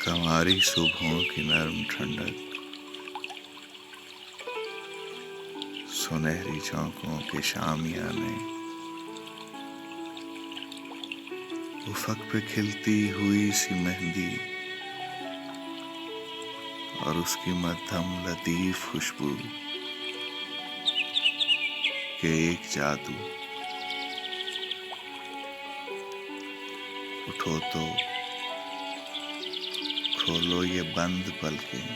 कमारी सुबहों की नर्म ठंडक, सुनहरी चौकों के शामियाने, उफक पे खिलती हुई सी मेहंदी और उसकी मध्यम लतीफ खुशबू के एक जादू। उठो तो खोलो ये बंद पलकें,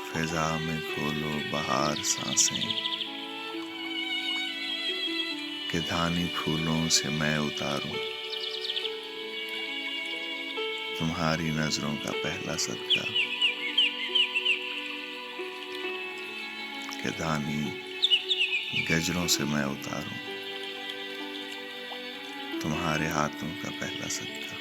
फिजा में खोलो बहार सांसें, कि धानी फूलों से मैं उतारूं तुम्हारी नजरों का पहला सदका, कि धानी गजरों से मैं उतारूं तुम्हारे हाथों का पहला सदका।